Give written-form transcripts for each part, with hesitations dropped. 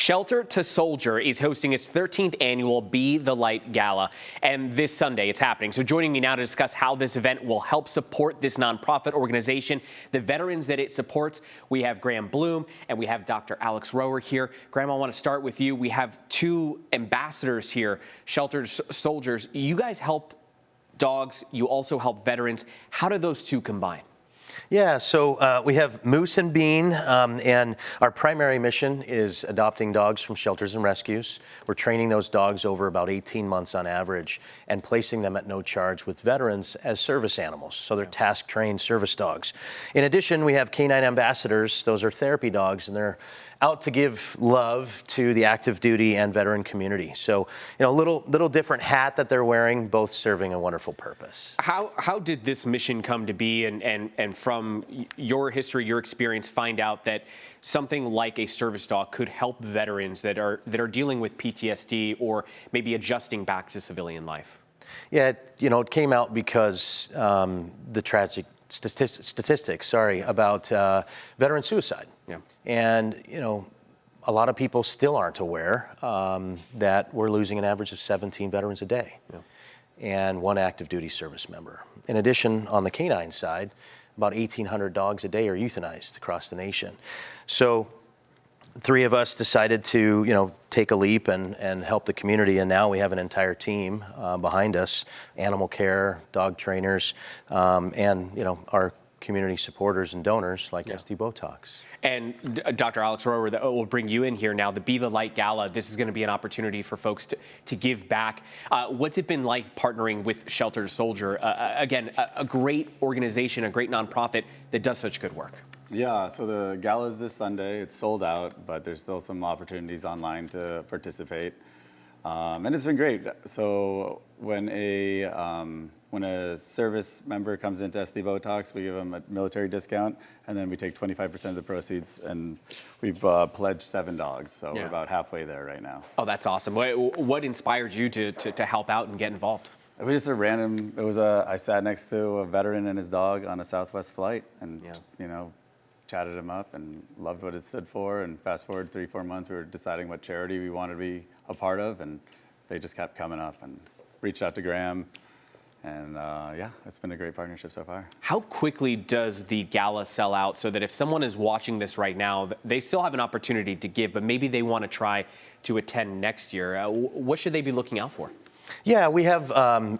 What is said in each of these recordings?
Shelter to Soldier is hosting its 13th annual Be the Light Gala, and this Sunday it's happening. So joining me now to discuss how this event will help support this nonprofit organization, the veterans that it supports, we have Graham Bloom and we have Dr. Alex Rower here. Graham, I want to start with you. We have two ambassadors here, Shelter to Soldiers. You guys help dogs, you also help veterans. How do those two combine? Yeah, so we have Moose and Bean, and our primary mission is adopting dogs from shelters and rescues. We're training those dogs over about 18 months on average and placing them at no charge with veterans as service animals. So they're task-trained service dogs. In addition, we have canine ambassadors. Those are therapy dogs, and they're out to give love to the active duty and veteran community. So, you know, little different hat that they're wearing, both serving a wonderful purpose. How did this mission come to be, and from your history, your experience, find out that something like a service dog could help veterans that are dealing with PTSD or maybe adjusting back to civilian life? Yeah, you know, it came out because the tragic statistics, about veteran suicide. Yeah. And, you know, a lot of people still aren't aware that we're losing an average of 17 veterans a day. Yeah. And one active duty service member. In addition, on the canine side, about 1,800 dogs a day are euthanized across the nation. So three of us decided to, you know, take a leap and help the community, and now we have an entire team behind us, animal care, dog trainers, and, you know, our community supporters and donors like SD Botox. And Dr. Alex Rower, we'll bring you in here now. The Be the Light Gala, this is going to be an opportunity for folks to give back. What's it been like partnering with Shelter to Soldier? Again, a great organization, a great nonprofit that does such good work. Yeah, so the gala is this Sunday. It's sold out, but there's still some opportunities online to participate. And it's been great. So when a service member comes into SD Botox, we give them a military discount, and then we take 25% of the proceeds, and we've pledged 7 dogs. So we're about halfway there right now. Oh, that's awesome. What inspired you to help out and get involved? It was just a random, I sat next to a veteran and his dog on a Southwest flight, and you know, chatted him up and loved what it stood for. And fast forward 3-4 months, we were deciding what charity we wanted to be a part of, and they just kept coming up, and reached out to Graham. And yeah, it's been a great partnership so far. How quickly does the gala sell out, so that if someone is watching this right now, they still have an opportunity to give, but maybe they want to try to attend next year? What should they be looking out for? Yeah, we have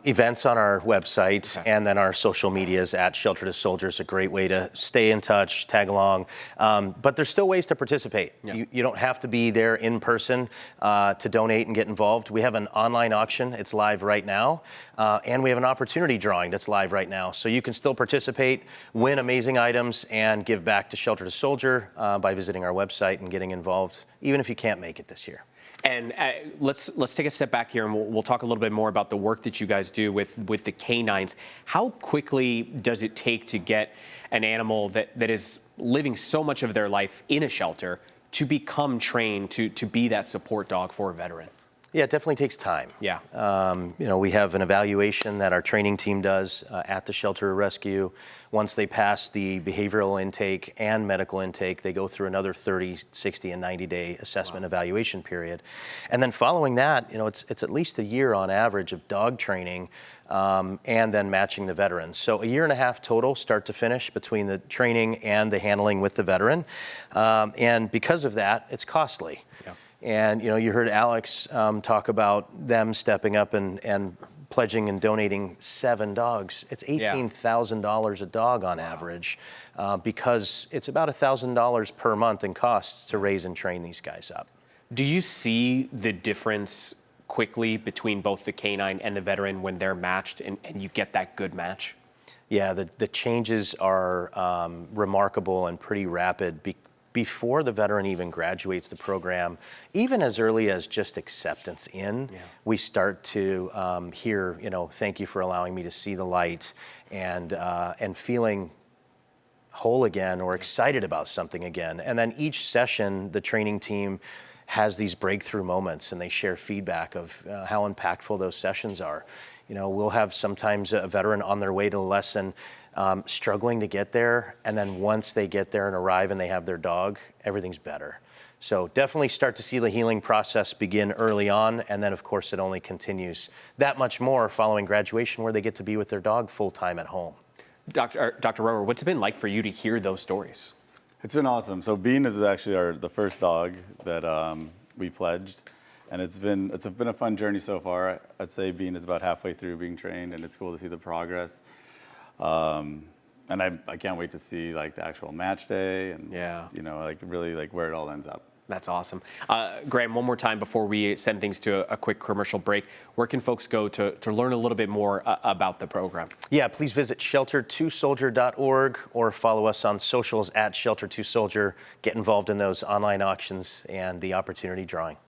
events on our website, and then our social medias at Shelter to Soldier is a great way to stay in touch, tag along. But there's still ways to participate. Yeah. You don't have to be there in person to donate and get involved. We have an online auction. It's live right now. And we have an opportunity drawing that's live right now. So you can still participate, win amazing items, and give back to Shelter to Soldier by visiting our website and getting involved, even if you can't make it this year. And let's take a step back here, and we'll talk a little bit more about the work that you guys do with the canines. How quickly does it take to get an animal that is living so much of their life in a shelter to become trained to be that support dog for a veteran? Yeah, it definitely takes time. Yeah. You know, we have an evaluation that our training team does at the shelter or rescue. Once they pass the behavioral intake and medical intake, they go through another 30, 60, and 90-day assessment evaluation period. And then following that, you know, it's at least a year on average of dog training and then matching the veterans. So a year and a half total, start to finish, between the training and the handling with the veteran. And because of that, it's costly. Yeah. And, you know, you heard Alex talk about them stepping up and pledging and donating 7 dogs. It's $18,000 a dog on average, because it's about $1,000 per month in costs to raise and train these guys up. Do you see the difference quickly between both the canine and the veteran when they're matched and you get that good match? Yeah, the changes are remarkable and pretty rapid. Before the veteran even graduates the program, even as early as just acceptance in, we start to hear, you know, thank you for allowing me to see the light, and feeling whole again or excited about something again. And then each session, the training team has these breakthrough moments, and they share feedback of how impactful those sessions are. You know, we'll have sometimes a veteran on their way to the lesson struggling to get there, and then once they get there and arrive and they have their dog, everything's better. So definitely start to see the healing process begin early on, and then of course it only continues that much more following graduation, where they get to be with their dog full-time at home. Dr. Rower, what's it been like for you to hear those stories? It's been awesome. So Bean is actually the first dog that we pledged, and it's been a fun journey so far. I'd say Bean is about halfway through being trained, and it's cool to see the progress. And I can't wait to see like the actual match day, and like really like where it all ends up. That's awesome. Graham, one more time before we send things to a quick commercial break, where can folks go to learn a little bit more about the program? Yeah, please visit shelter2soldier.org or follow us on socials at Shelter2Soldier. Get involved in those online auctions and the opportunity drawing.